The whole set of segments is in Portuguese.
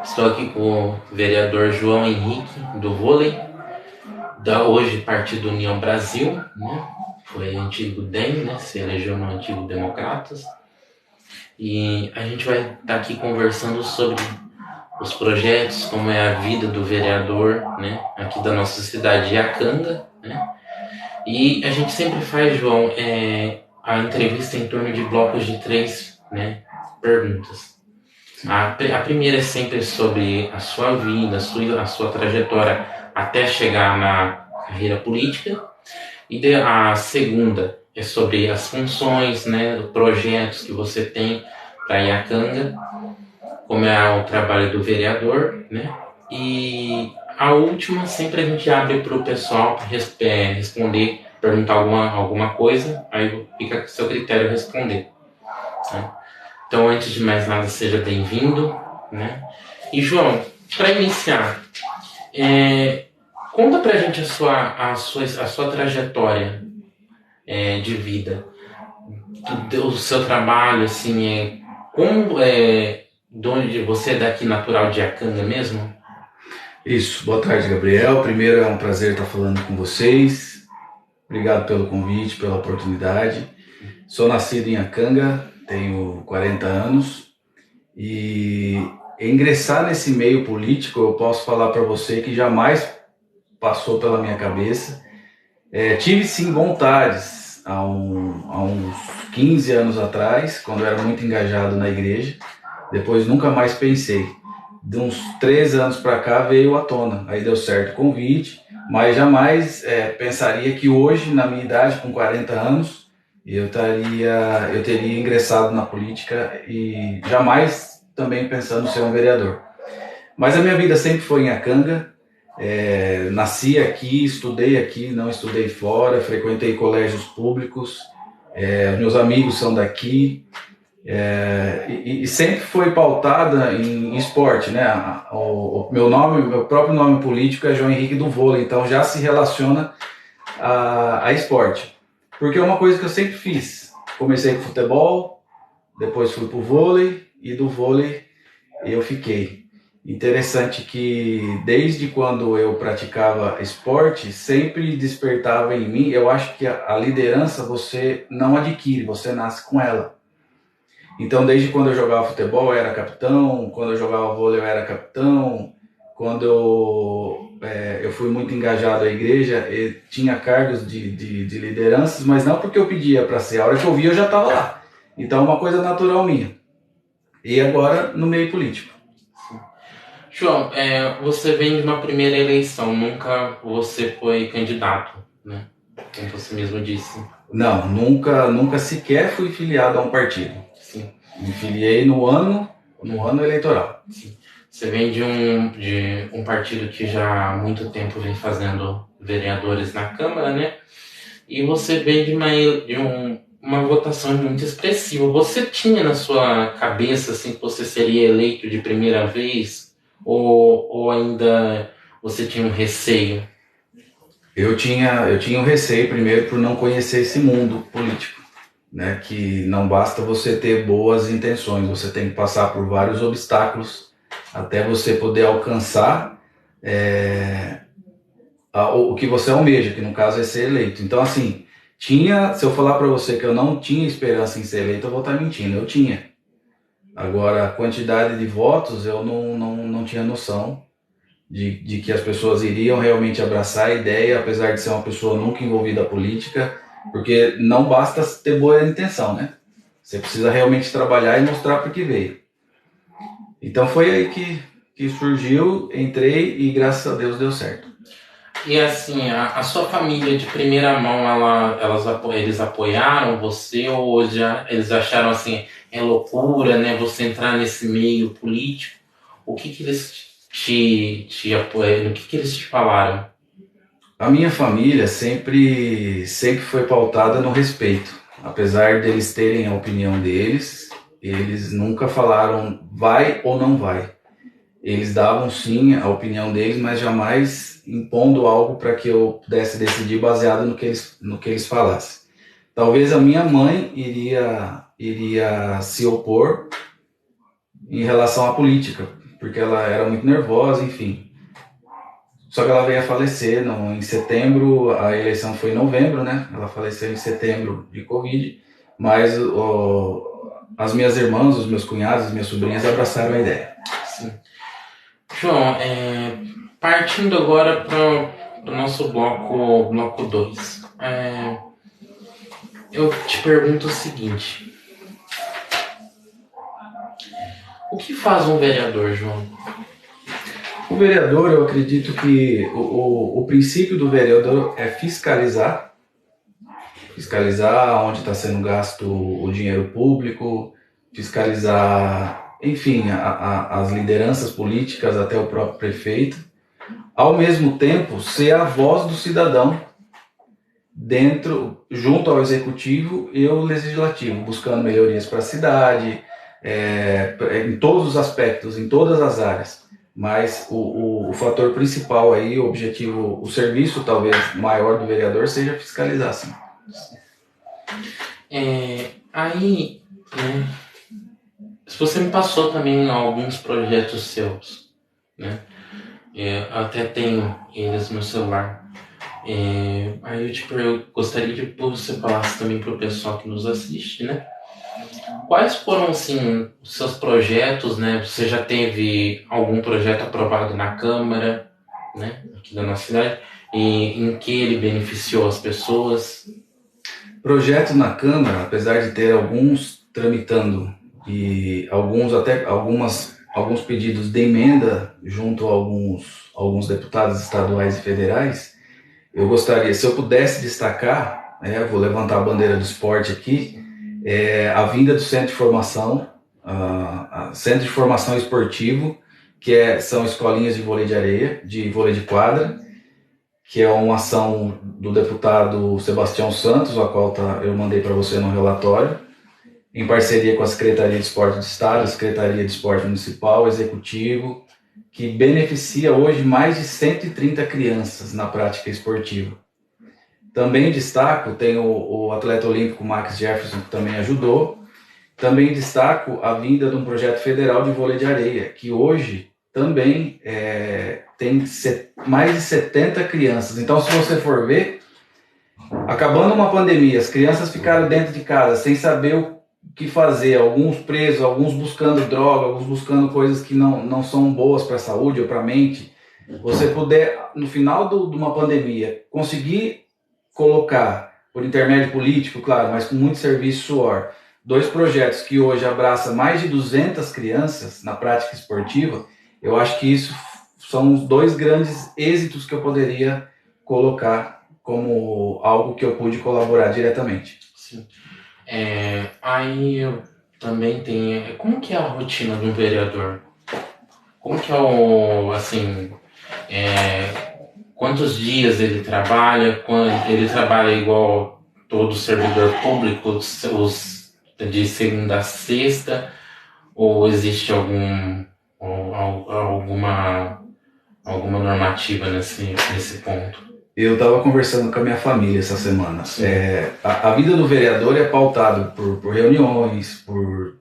Estou aqui com o vereador João Henrique, do vôlei, da hoje Partido União Brasil, né? Foi antigo DEM, né? Se elegeu no antigo Democratas. E a gente vai estar aqui conversando sobre os projetos, como é a vida do vereador, né? Aqui da nossa cidade de Iacanga, né? E a gente sempre faz, João, a entrevista em torno de blocos de 3, né, perguntas. A primeira é sempre sobre a sua vida, a sua trajetória até chegar na carreira política. E a segunda é sobre as funções, né, projetos que você tem para Iacanga, como é o trabalho do vereador, né? E a última sempre a gente abre para o pessoal responder, perguntar alguma coisa, aí fica a seu critério responder, né? Então, antes de mais nada, seja bem-vindo, né? E, João, para iniciar, conta pra gente a sua trajetória de vida, o seu trabalho, assim, de onde você é daqui, natural de Iacanga mesmo? Isso, boa tarde, Gabriel. Primeiro, é um prazer estar falando com vocês. Obrigado pelo convite, pela oportunidade. Sou nascido em Iacanga, tenho 40 anos e ingressar nesse meio político, eu posso falar para você que jamais passou pela minha cabeça. Tive sim vontades há uns 15 anos atrás, quando eu era muito engajado na igreja. Depois nunca mais pensei. De uns 3 anos para cá veio à tona. Aí deu certo o convite, mas jamais pensaria que hoje, na minha idade, com 40 anos, eu teria ingressado na política e jamais também pensando em ser um vereador. Mas a minha vida sempre foi em Iacanga. Nasci aqui, estudei aqui, não estudei fora, frequentei colégios públicos, meus amigos são daqui. E sempre foi pautada em esporte, né? O meu próprio nome político é João Henrique do Vôlei, então já se relaciona a esporte. Porque é uma coisa que eu sempre fiz. Comecei com futebol, depois fui pro vôlei, e do vôlei eu fiquei. Interessante que desde quando eu praticava esporte, sempre despertava em mim, eu acho que a liderança você não adquire, você nasce com ela. Então, desde quando eu jogava futebol, eu era capitão. Quando eu jogava vôlei, eu era capitão. Quando eu fui muito engajado à igreja, eu tinha cargos de lideranças, mas não porque eu pedia para ser. A hora que eu via, eu já estava lá. Então, é uma coisa natural minha. E agora, no meio político. João, você vem de uma primeira eleição, nunca você foi candidato, né? Como você mesmo disse. Não, nunca sequer fui filiado a um partido. Sim. Me filiei no ano eleitoral. Sim. Você vem de um partido que já há muito tempo vem fazendo vereadores na Câmara, né? E você vem de uma votação muito expressiva. Você tinha na sua cabeça assim, que você seria eleito de primeira vez? Ou ainda você tinha um receio? Eu tinha um receio primeiro por não conhecer esse mundo político, né? Que não basta você ter boas intenções, você tem que passar por vários obstáculos até você poder alcançar o que você almeja, que no caso é ser eleito. Então, assim, se eu falar para você que eu não tinha esperança em ser eleito, eu vou estar mentindo, eu tinha. Agora, a quantidade de votos, eu não tinha noção de que as pessoas iriam realmente abraçar a ideia, apesar de ser uma pessoa nunca envolvida na política, porque não basta ter boa intenção, né? Você precisa realmente trabalhar e mostrar por que veio. Então foi aí que surgiu, entrei e graças a Deus deu certo. E assim, a sua família de primeira mão, eles apoiaram você ou eles acharam assim, é loucura, né, você entrar nesse meio político? O que eles te apoiaram? O que eles te falaram? A minha família sempre foi pautada no respeito. Apesar deles terem a opinião deles, eles nunca falaram vai ou não vai. Eles davam sim a opinião deles, mas jamais impondo algo para que eu pudesse decidir baseado no que eles falassem. Talvez a minha mãe iria se opor em relação à política, porque ela era muito nervosa, enfim. Só que ela veio a falecer em setembro, a eleição foi em novembro, né? Ela faleceu em setembro de Covid, mas as minhas irmãs, os meus cunhados, as minhas sobrinhas abraçaram a ideia. Sim. João, partindo agora para o nosso bloco 2, eu te pergunto o seguinte: o que faz um vereador, João? O vereador, eu acredito que o princípio do vereador é fiscalizar onde está sendo gasto o dinheiro público, fiscalizar, enfim, as lideranças políticas, até o próprio prefeito, ao mesmo tempo ser a voz do cidadão junto ao executivo e ao legislativo, buscando melhorias para a cidade, em todos os aspectos, em todas as áreas. Mas o fator principal aí, o objetivo, o serviço talvez maior do vereador seja fiscalizar, sim. Aí, né, se você me passou também alguns projetos seus, né? Eu até tenho eles no celular. Aí eu gostaria de que você falasse também para o pessoal que nos assiste, né? Quais foram, assim, os seus projetos, né? Você já teve algum projeto aprovado na Câmara, né, aqui da nossa cidade, e em que ele beneficiou as pessoas? Projeto na Câmara, apesar de ter alguns tramitando e alguns pedidos de emenda junto a alguns deputados estaduais e federais, eu gostaria, se eu pudesse destacar, vou levantar a bandeira do esporte aqui, a vinda do Centro de Formação, Centro de Formação Esportivo, que são escolinhas de vôlei de areia, de vôlei de quadra, que é uma ação do deputado Sebastião Santos, a qual eu mandei para você no relatório, em parceria com a Secretaria de Esporte do Estado, a Secretaria de Esporte Municipal, Executivo, que beneficia hoje mais de 130 crianças na prática esportiva. Também destaco, tem o atleta olímpico Max Jefferson, que também ajudou. Também destaco a vinda de um projeto federal de vôlei de areia, que hoje também tem mais de 70 crianças. Então, se você for ver, acabando uma pandemia, as crianças ficaram dentro de casa sem saber o que fazer, alguns presos, alguns buscando droga, alguns buscando coisas que não são boas para a saúde ou para a mente. Você puder, no final de uma pandemia, conseguir colocar, por intermédio político, claro, mas com muito serviço e suor, 2 projetos que hoje abraçam mais de 200 crianças na prática esportiva, eu acho que isso são os 2 grandes êxitos que eu poderia colocar como algo que eu pude colaborar diretamente. Sim. Aí eu também tenho... Como que é a rotina de um vereador? Como que quantos dias ele trabalha? Ele trabalha igual todo servidor público, de segunda a sexta? Ou existe alguma normativa nesse ponto? Eu estava conversando com a minha família essa semana. A vida do vereador é pautada por reuniões, por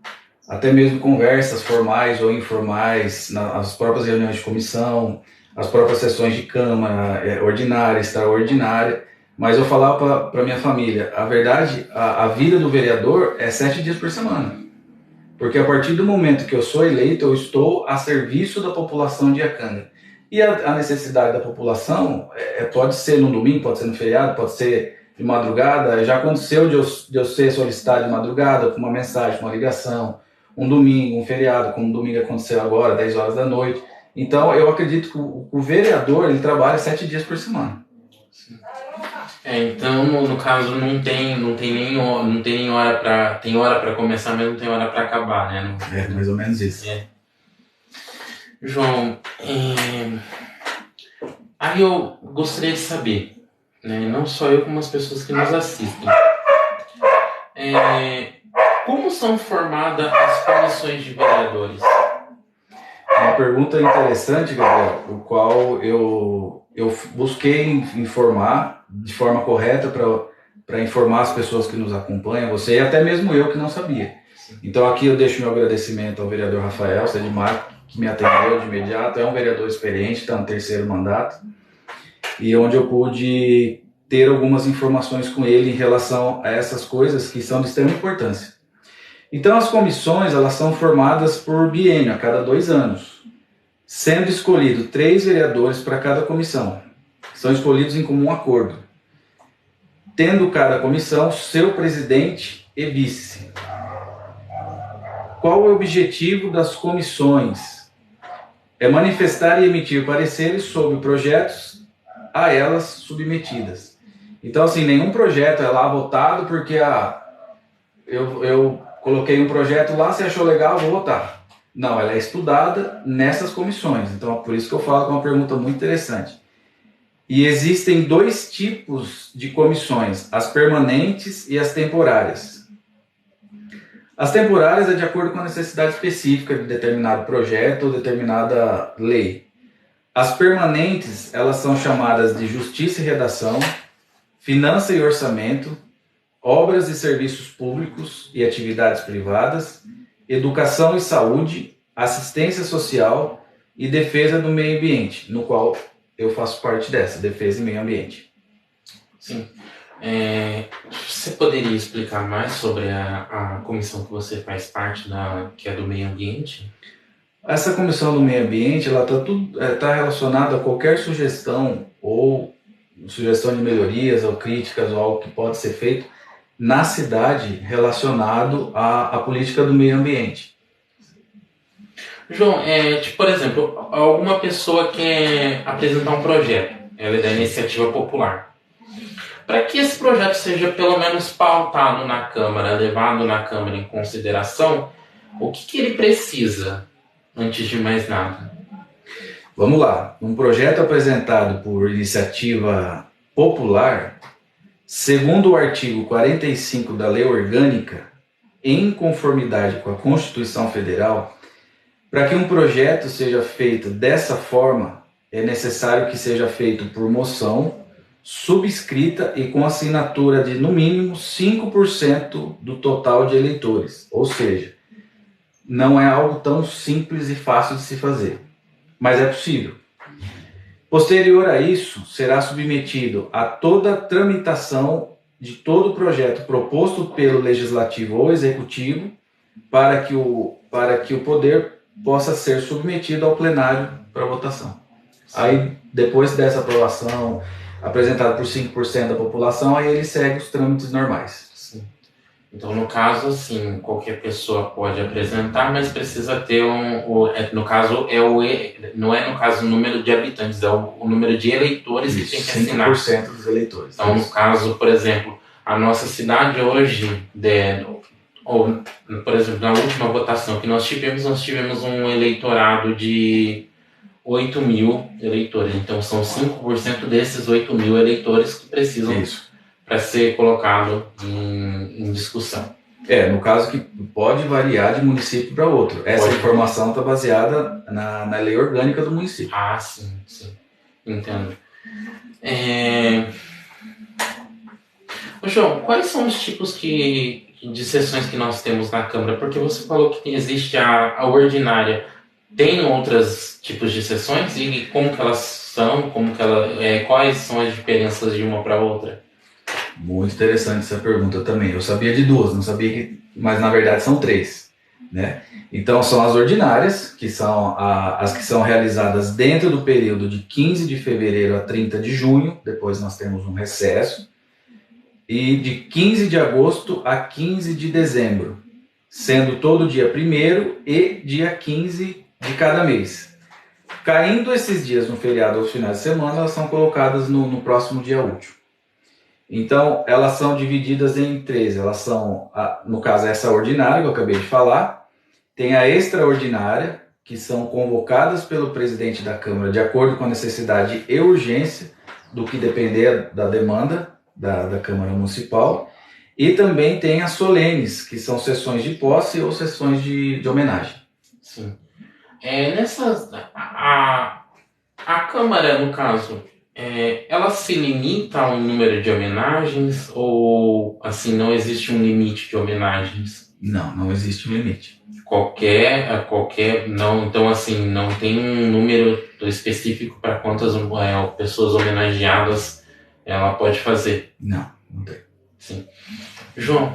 até mesmo conversas formais ou informais, as próprias reuniões de comissão, as próprias sessões de Câmara, ordinária, extraordinária. Mas eu falava para minha família, a verdade, a vida do vereador é 7 dias por semana. Porque a partir do momento que eu sou eleito, eu estou a serviço da população de Iacanga. E a necessidade da população pode ser no domingo, pode ser no feriado, pode ser de madrugada. Já aconteceu de eu ser solicitado de madrugada com uma mensagem, com uma ligação, um domingo, um feriado, como domingo aconteceu agora, 10 horas da noite. Então, eu acredito que o vereador ele trabalha 7 dias por semana. Sim. Então, no caso, não tem nem hora para... Tem hora para começar, mas não tem hora para acabar, né? Mais ou menos isso. João, aí eu gostaria de saber, né, não só eu, como as pessoas que nos assistem, como são formadas as comissões de vereadores? Uma pergunta interessante, Gabriel, o qual eu busquei informar de forma correta para informar as pessoas que nos acompanham, você e até mesmo eu que não sabia. Então aqui eu deixo meu agradecimento ao vereador Rafael Sedmar, que me atendeu de imediato, é um vereador experiente, está no terceiro mandato, e onde eu pude ter algumas informações com ele em relação a essas coisas que são de extrema importância. Então as comissões, elas são formadas por biênio, a cada 2 anos, sendo escolhido 3 vereadores para cada comissão. São escolhidos em comum acordo, tendo cada comissão seu presidente e vice. Qual é o objetivo das comissões? É manifestar e emitir pareceres sobre projetos a elas submetidas. Então, assim, nenhum projeto é lá votado porque eu coloquei um projeto lá, você achou legal, vou votar. Não, ela é estudada nessas comissões. Então, por isso que eu falo que é uma pergunta muito interessante. E existem 2 tipos de comissões, as permanentes e as temporárias. As temporárias é de acordo com a necessidade específica de determinado projeto ou determinada lei. As permanentes, elas são chamadas de Justiça e Redação, Finança e Orçamento, Obras e Serviços Públicos e Atividades Privadas, Educação e Saúde, Assistência Social e Defesa do Meio Ambiente, no qual eu faço parte dessa, Defesa e Meio Ambiente. Sim. Você poderia explicar mais sobre a comissão que você faz parte, que é do meio ambiente? Essa comissão do meio ambiente, ela tá relacionada a qualquer sugestão ou sugestão de melhorias ou críticas ou algo que pode ser feito na cidade relacionado à política do meio ambiente. João, por exemplo, alguma pessoa quer apresentar um projeto, ela é da iniciativa popular. Para que esse projeto seja pelo menos pautado na Câmara, levado na Câmara em consideração, o que ele precisa, antes de mais nada? Vamos lá. Um projeto apresentado por iniciativa popular, segundo o artigo 45 da Lei Orgânica, em conformidade com a Constituição Federal, para que um projeto seja feito dessa forma, é necessário que seja feito por moção, subscrita e com assinatura de, no mínimo, 5% do total de eleitores. Ou seja, não é algo tão simples e fácil de se fazer, mas é possível. Posterior a isso, será submetido a toda a tramitação de todo o projeto proposto pelo Legislativo ou Executivo para que o poder possa ser submetido ao plenário para votação. Sim. Aí, depois dessa aprovação, apresentado por 5% da população, aí ele segue os trâmites normais. Sim. Então, no caso, assim, qualquer pessoa pode apresentar, mas precisa ter no caso, não é no caso o número de habitantes, é o número de eleitores que tem que assinar. 5% dos eleitores. Então, no caso, por exemplo, a nossa cidade hoje, por exemplo, na última votação que nós tivemos um eleitorado de 8 mil eleitores. Então, são 5% desses 8 mil eleitores que precisam para ser colocado em discussão. No caso que pode variar de município para outro. Essa informação está baseada na lei orgânica do município. Ah, sim. Entendo. João, quais são os tipos de sessões que nós temos na Câmara? Porque você falou que existe a ordinária. Tem outros tipos de sessões e como que elas são? Quais são as diferenças de uma para outra? Muito interessante essa pergunta também. Eu sabia de 2, não sabia mas na verdade são 3, né? Então são as ordinárias, que são as que são realizadas dentro do período de 15 de fevereiro a 30 de junho, depois nós temos um recesso, e de 15 de agosto a 15 de dezembro, sendo todo dia 1º e dia 15 de cada mês. Caindo esses dias no feriado ou finais de semana, elas são colocadas no próximo dia útil. Então, elas são divididas em 3. Elas são, no caso, essa ordinária que eu acabei de falar, tem a extraordinária, que são convocadas pelo presidente da Câmara de acordo com a necessidade e urgência do que depender da demanda da Câmara Municipal, e também tem as solenes, que são sessões de posse ou sessões de homenagem. Sim. A Câmara, no caso, ela se limita a um número de homenagens ou, assim, não existe um limite de homenagens? Não existe um limite. Não, então assim, não tem um número específico para quantas pessoas homenageadas ela pode fazer. Não tem. Sim. João,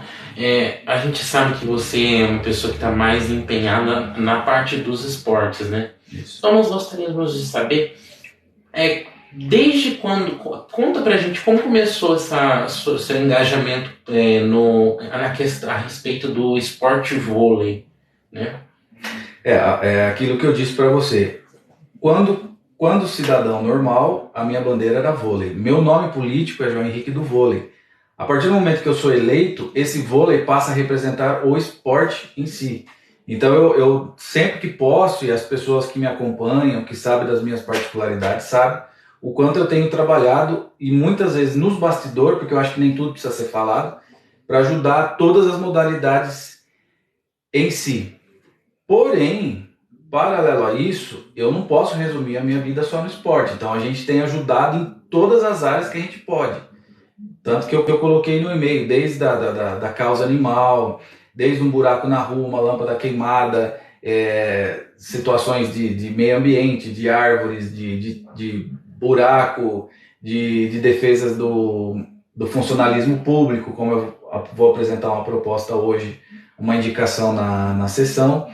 a gente sabe que você é uma pessoa que está mais empenhada na parte dos esportes, né? Isso. Então nós gostaríamos de saber, desde quando, conta pra gente como começou seu engajamento a respeito do esporte vôlei, né? É aquilo que eu disse para você. Quando cidadão normal, a minha bandeira era vôlei. Meu nome político é João Henrique do Vôlei. A partir do momento que eu sou eleito, esse vôlei passa a representar o esporte em si. Então eu sempre que posso, e as pessoas que me acompanham, que sabem das minhas particularidades, sabem o quanto eu tenho trabalhado, e muitas vezes nos bastidores, porque eu acho que nem tudo precisa ser falado, para ajudar todas as modalidades em si. Porém, paralelo a isso, eu não posso resumir a minha vida só no esporte. Então a gente tem ajudado em todas as áreas que a gente pode. Tanto que eu coloquei no e-mail, desde da causa animal, desde um buraco na rua, uma lâmpada queimada, situações de meio ambiente, de árvores, de buraco, de defesas do funcionalismo público, como eu vou apresentar uma proposta hoje, uma indicação na sessão.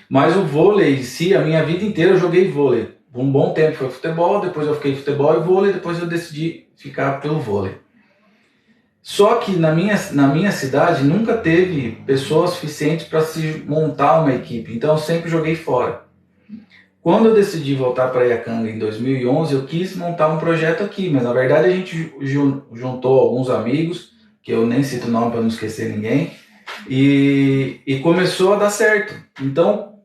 Mas o vôlei em si, a minha vida inteira eu joguei vôlei. Por um bom tempo foi futebol, depois eu fiquei futebol e vôlei, depois eu decidi ficar pelo vôlei. Só que na minha cidade nunca teve pessoas suficientes para se montar uma equipe, então eu sempre joguei fora. Quando eu decidi voltar para Iacanga em 2011, eu quis montar um projeto aqui, mas na verdade a gente juntou alguns amigos, que eu nem cito o nome para não esquecer ninguém, e começou a dar certo. Então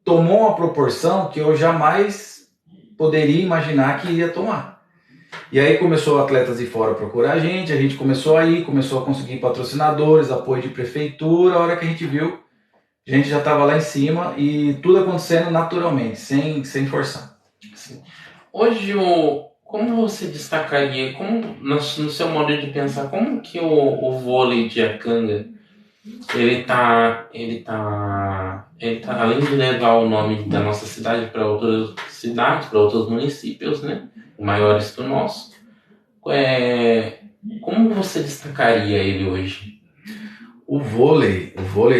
tomou uma proporção que eu jamais poderia imaginar que ia tomar. E aí começou atletas de fora procurar a gente começou a ir, começou a conseguir patrocinadores, apoio de prefeitura. A hora que a gente viu, a gente já estava lá em cima e tudo acontecendo naturalmente, sem forçar. Sim. Hoje, como você destacaria, no seu modo de pensar, como que o vôlei de Iacanga, ele tá, além de levar o nome da nossa cidade para outras cidades, para outros municípios, né, maiores que o nosso, como você destacaria ele hoje? O vôlei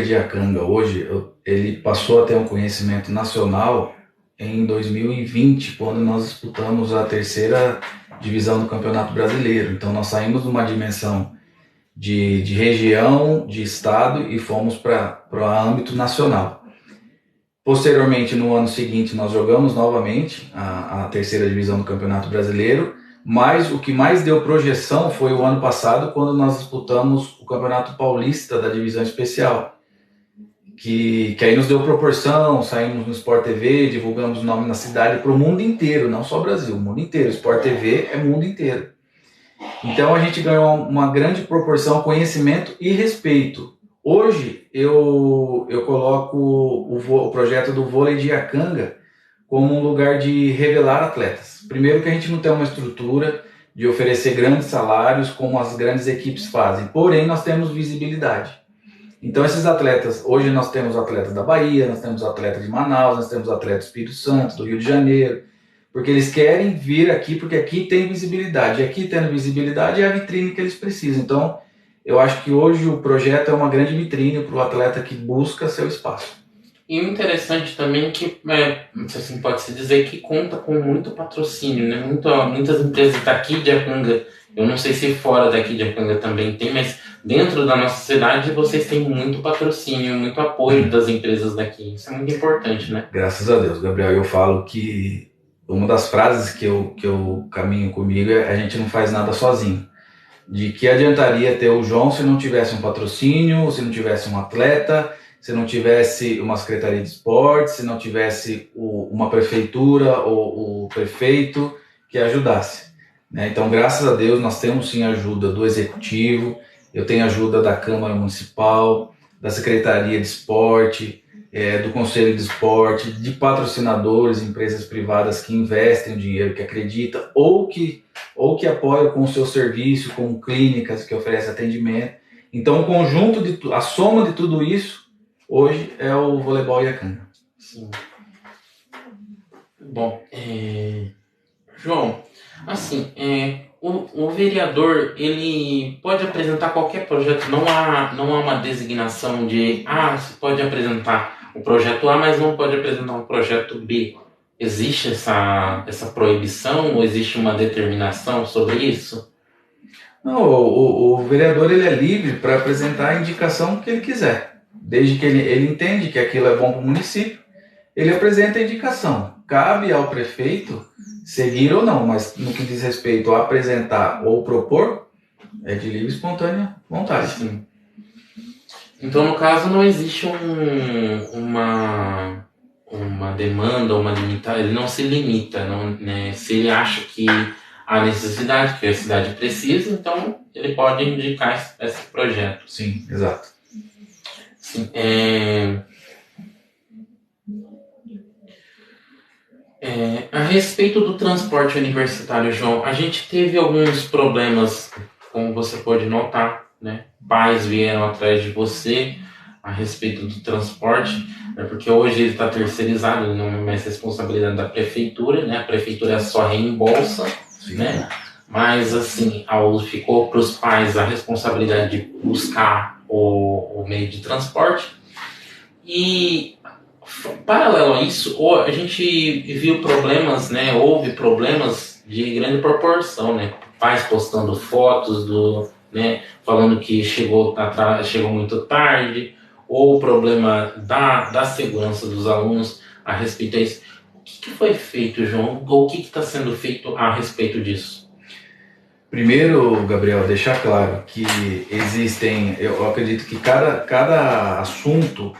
de Iacanga hoje, ele passou a ter um conhecimento nacional em 2020, quando nós disputamos a 3ª divisão do Campeonato Brasileiro. Então nós saímos de uma dimensão de região, de estado, e fomos para o âmbito nacional. Posteriormente, no ano seguinte, nós jogamos novamente a 3ª divisão do Campeonato Brasileiro, mas o que mais deu projeção foi o ano passado, quando nós disputamos o Campeonato Paulista da Divisão Especial, que aí nos deu proporção, saímos no Sport TV, divulgamos o nome na cidade para o mundo inteiro, não só Brasil, o mundo inteiro. Sport TV é mundo inteiro. Então a gente ganhou uma grande proporção, conhecimento e respeito. Hoje eu coloco o projeto do vôlei de Iacanga como um lugar de revelar atletas. Primeiro que a gente não tem uma estrutura de oferecer grandes salários como as grandes equipes fazem, porém nós temos visibilidade. Então esses atletas, hoje nós temos atletas da Bahia, nós temos atletas de Manaus, nós temos atletas do Espírito Santo, do Rio de Janeiro, porque eles querem vir aqui, porque aqui tem visibilidade, e aqui tendo visibilidade é a vitrine que eles precisam. Então eu acho que hoje o projeto é uma grande vitrine para o atleta que busca seu espaço. E o interessante também é que, assim, pode-se dizer que conta com muito patrocínio, né? Muitas empresas daqui de Iacanga, eu não sei se fora daqui de Iacanga também tem, mas dentro da nossa cidade vocês têm muito patrocínio, muito apoio das empresas daqui. Isso é muito importante, né? Graças a Deus, Gabriel. Eu falo que uma das frases que eu caminho comigo é: a gente não faz nada sozinho. De que adiantaria ter o João se não tivesse um patrocínio, se não tivesse um atleta, se não tivesse uma secretaria de esportes, se não tivesse uma prefeitura ou o prefeito que ajudasse, né? Então, graças a Deus, nós temos sim ajuda do executivo, eu tenho ajuda da Câmara Municipal, da Secretaria de Esporte, do Conselho de Esporte, de patrocinadores, empresas privadas que investem o dinheiro, que acreditam ou que apoiam com o seu serviço, com clínicas que oferecem atendimento. Então, o conjunto a soma de tudo isso, hoje, é o voleibol Iacanga. Sim. Bom, João, assim, o vereador, ele pode apresentar qualquer projeto, não há uma designação de, você pode apresentar o projeto A, mas não pode apresentar um projeto B. Existe essa proibição ou existe uma determinação sobre isso? Não, o vereador ele é livre para apresentar a indicação que ele quiser, desde que ele entende que aquilo é bom para o município, ele apresenta a indicação. Cabe ao prefeito seguir ou não, mas no que diz respeito a apresentar ou propor, é de livre e espontânea vontade. Sim. Então, no caso, não existe uma demanda, uma limitação, ele não se limita, não, né? Se ele acha que há necessidade, que a cidade precisa, então ele pode indicar esse projeto. Sim, exato. Sim, a respeito do transporte universitário, João, a gente teve alguns problemas, como você pode notar, né? Pais vieram atrás de você a respeito do transporte, né? Porque hoje ele está terceirizado, não é mais responsabilidade da prefeitura, né? A prefeitura só reembolsa, né? Mas assim, ficou para os pais a responsabilidade de buscar o meio de transporte. E paralelo a isso, a gente viu problemas, né? Houve problemas de grande proporção, né? Pais postando fotos né? Falando que chegou muito tarde, ou o problema da segurança dos alunos a respeito disso. O que foi feito, João? Ou o que está sendo feito a respeito disso? Primeiro, Gabriel, deixar claro que eu acredito que cada assunto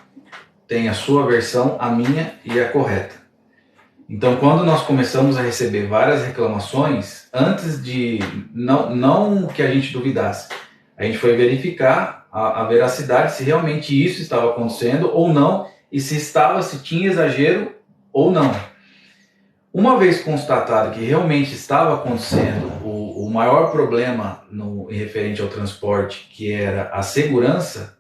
tem a sua versão, a minha e a correta. Então, quando nós começamos a receber várias reclamações, antes de, não que a gente duvidasse, a gente foi verificar a veracidade, se realmente isso estava acontecendo ou não, e se tinha exagero ou não. Uma vez constatado que realmente estava acontecendo o maior problema em referente ao transporte, que era a segurança,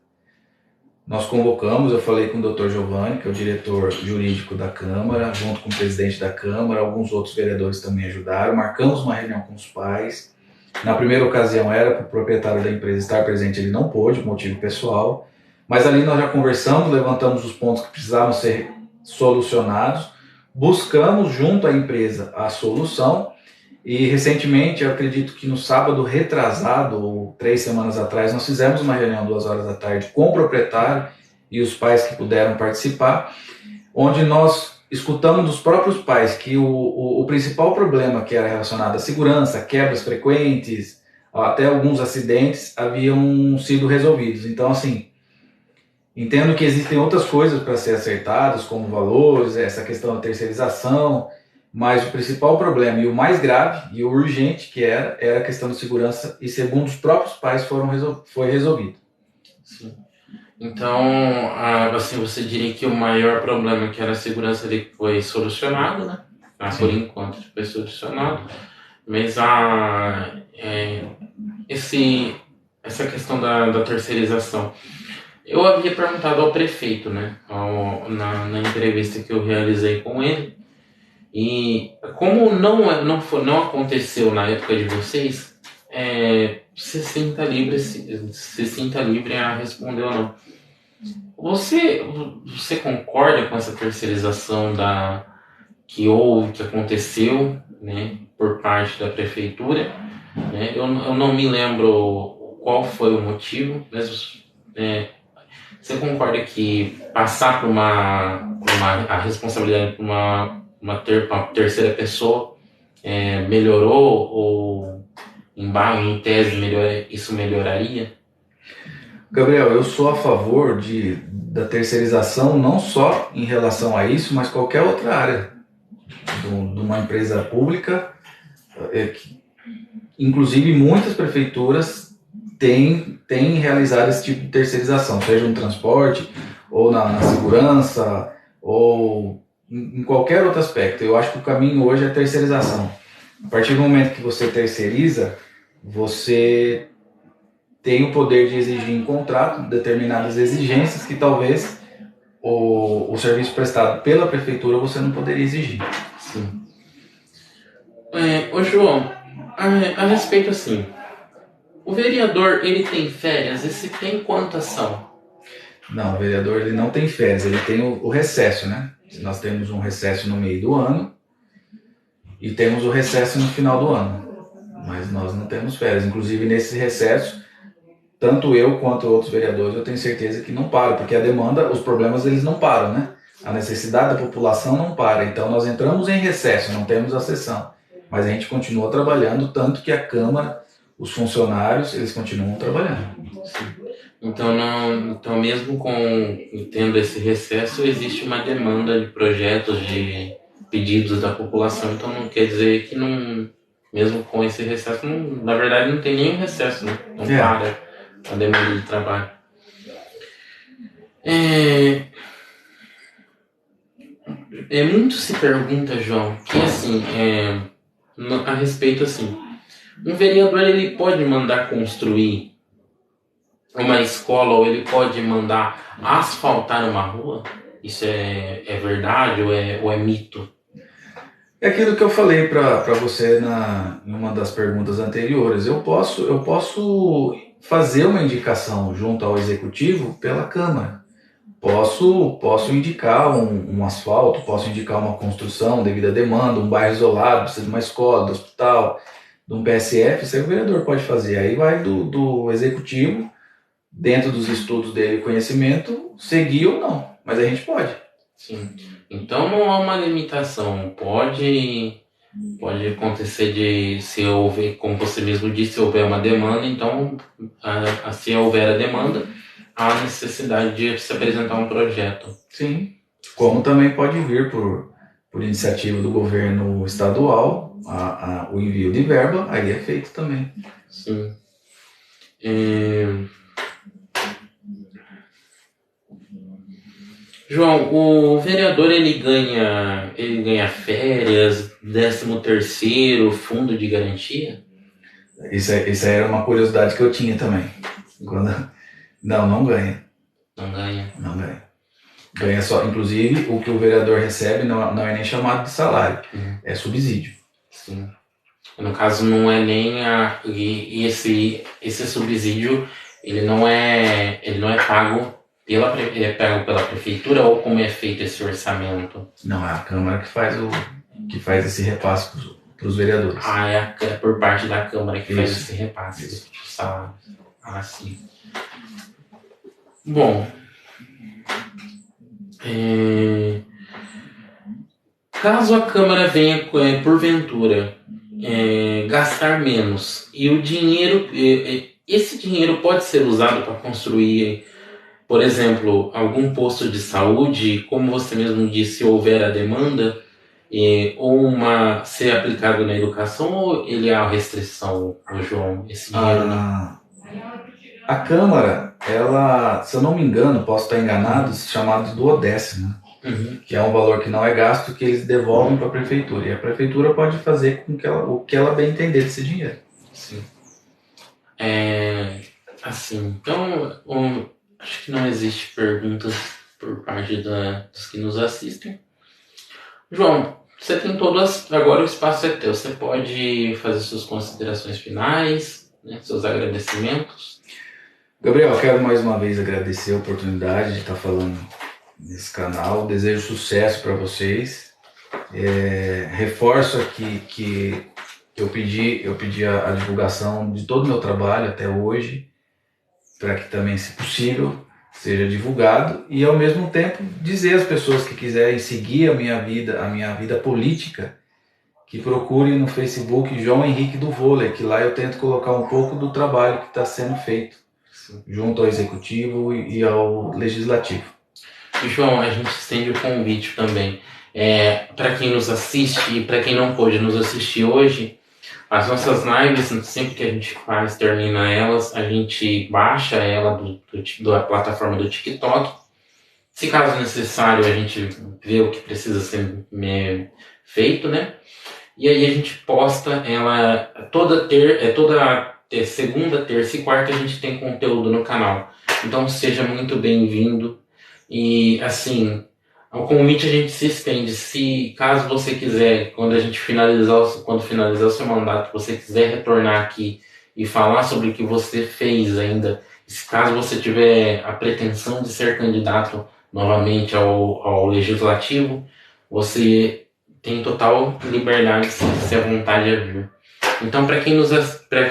nós convocamos, eu falei com o Dr. Giovanni, que é o diretor jurídico da Câmara, junto com o presidente da Câmara, alguns outros vereadores também ajudaram, marcamos uma reunião com os pais. Na primeira ocasião era para o proprietário da empresa estar presente, ele não pôde, motivo pessoal, mas ali nós já conversamos, levantamos os pontos que precisavam ser solucionados, buscamos junto à empresa a solução e recentemente, eu acredito que no sábado retrasado, ou 3 semanas atrás, nós fizemos uma reunião 2 horas da tarde com o proprietário e os pais que puderam participar, onde nós escutamos dos próprios pais que o principal problema que era relacionado à segurança, quebras frequentes, até alguns acidentes haviam sido resolvidos. Então, assim, entendo que existem outras coisas para ser acertadas, como valores, essa questão da terceirização, mas o principal problema e o mais grave e o urgente que era a questão da segurança e segundo os próprios pais foi resolvido. Sim. Então, assim, você diria que o maior problema que era a segurança ele foi solucionado, né? Por enquanto foi solucionado, mas essa questão da terceirização, eu havia perguntado ao prefeito, né? Na entrevista que eu realizei com ele, e como não aconteceu na época de vocês, se sinta livre a responder ou não. Você concorda com essa terceirização que aconteceu, né, por parte da prefeitura? Né? Eu não me lembro qual foi o motivo, mas você concorda que passar por a responsabilidade para uma terceira pessoa melhorou ou em tese isso melhoraria? Gabriel, eu sou a favor da terceirização não só em relação a isso, mas qualquer outra área de uma empresa pública. Inclusive, muitas prefeituras têm realizado esse tipo de terceirização, seja no transporte, ou na segurança, ou em qualquer outro aspecto. Eu acho que o caminho hoje é a terceirização. A partir do momento que você terceiriza, você tem o poder de exigir em contrato determinadas exigências que talvez o serviço prestado pela prefeitura você não poderia exigir. Sim. Ô João, a respeito assim, o vereador ele tem férias e se tem quantas são? Não, o vereador ele não tem férias, ele tem o recesso, né? Nós temos um recesso no meio do ano e temos o recesso no final do ano, mas nós não temos férias. Inclusive nesse recesso, tanto eu quanto outros vereadores eu tenho certeza que não param, porque a demanda, os problemas eles não param, né? A necessidade da população não para, então nós entramos em recesso, não temos a sessão, mas a gente continua trabalhando, tanto que a Câmara, os funcionários, eles continuam trabalhando. Sim. Então mesmo tendo esse recesso, existe uma demanda de projetos, de pedidos da população, então não quer dizer que não, mesmo com esse recesso, não, na verdade não tem nenhum recesso, né? Não para a demanda de trabalho. Muito se pergunta, João, que assim, a respeito assim, um vereador ele pode mandar construir uma escola ou ele pode mandar asfaltar uma rua? Isso é verdade ou é mito? É aquilo que eu falei para você em uma das perguntas anteriores. Eu posso fazer uma indicação junto ao executivo pela Câmara. Posso indicar um asfalto, posso indicar uma construção devido à demanda, um bairro isolado, precisa de uma escola, do hospital, de um PSF, isso aí o vereador pode fazer. Aí vai do executivo, dentro dos estudos dele e conhecimento, seguir ou não. Mas a gente pode. Sim. Então não há uma limitação. Pode acontecer se houver, como você mesmo disse, se houver uma demanda, então se houver a demanda, há necessidade de se apresentar um projeto. Sim. Como também pode vir por iniciativa do governo estadual, o envio de verba, aí é feito também. Sim. João, o vereador ele ganha férias, 13º, fundo de garantia? Isso era uma curiosidade que eu tinha também. Não ganha. Não ganha? Não ganha. Ganha só, inclusive, o que o vereador recebe não é nem chamado de salário, é subsídio. Sim. No caso, não é nem esse subsídio, ele não é pago pela prefeitura ou como é feito esse orçamento? Não, é a Câmara que faz esse repasse para os vereadores. É por parte da Câmara que faz esse repasse de salário. Sim. Bom, caso a Câmara venha, porventura, gastar menos e o dinheiro, esse dinheiro pode ser usado para construir, por exemplo, algum posto de saúde, como você mesmo disse, se houver a demanda, ou ser aplicado na educação, ou ele há restrição, João, esse dinheiro? A Câmara, ela, se eu não me engano, posso estar enganado, chamados duodécimo, que é um valor que não é gasto, que eles devolvem para a prefeitura. E a prefeitura pode fazer com o que ela bem entender desse dinheiro. Sim. Então, acho que não existe perguntas por parte dos que nos assistem. João, você tem agora o espaço é teu. Você pode fazer suas considerações finais, né, seus agradecimentos. Gabriel, eu quero mais uma vez agradecer a oportunidade de estar falando nesse canal. Desejo sucesso para vocês. Reforço aqui que eu pedi a divulgação de todo o meu trabalho até hoje, para que também, se possível, seja divulgado, e ao mesmo tempo dizer às pessoas que quiserem seguir a minha vida política, que procurem no Facebook João Henrique do Vôlei, que lá eu tento colocar um pouco do trabalho que está sendo feito junto ao Executivo e ao Legislativo. João, a gente estende o convite também. Para quem nos assiste e para quem não pôde nos assistir hoje, as nossas lives, sempre que a gente termina elas, a gente baixa ela da plataforma do TikTok. Se caso necessário, a gente vê o que precisa ser feito, né? E aí a gente posta ela toda segunda, terça e quarta a gente tem conteúdo no canal. Então seja muito bem-vindo. E assim, o convite a gente se estende. Se caso você quiser, quando finalizar o seu mandato, você quiser retornar aqui e falar sobre o que você fez ainda, se caso você tiver a pretensão de ser candidato novamente ao legislativo, você tem total liberdade, se à vontade a vir. Então, para quem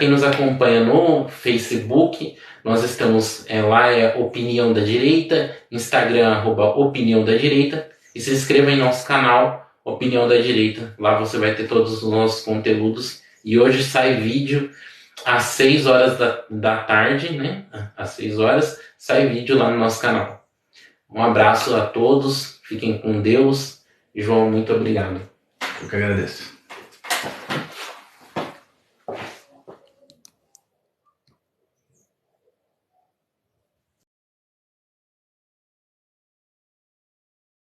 nos acompanha no Facebook, nós estamos lá, é Opinião da Direita, Instagram, @Opinião da Direita, e se inscreva em nosso canal, Opinião da Direita. Lá você vai ter todos os nossos conteúdos. E hoje sai vídeo às 6 horas da tarde, né? Às 6 horas, sai vídeo lá no nosso canal. Um abraço a todos, fiquem com Deus. João, muito obrigado. Eu que agradeço.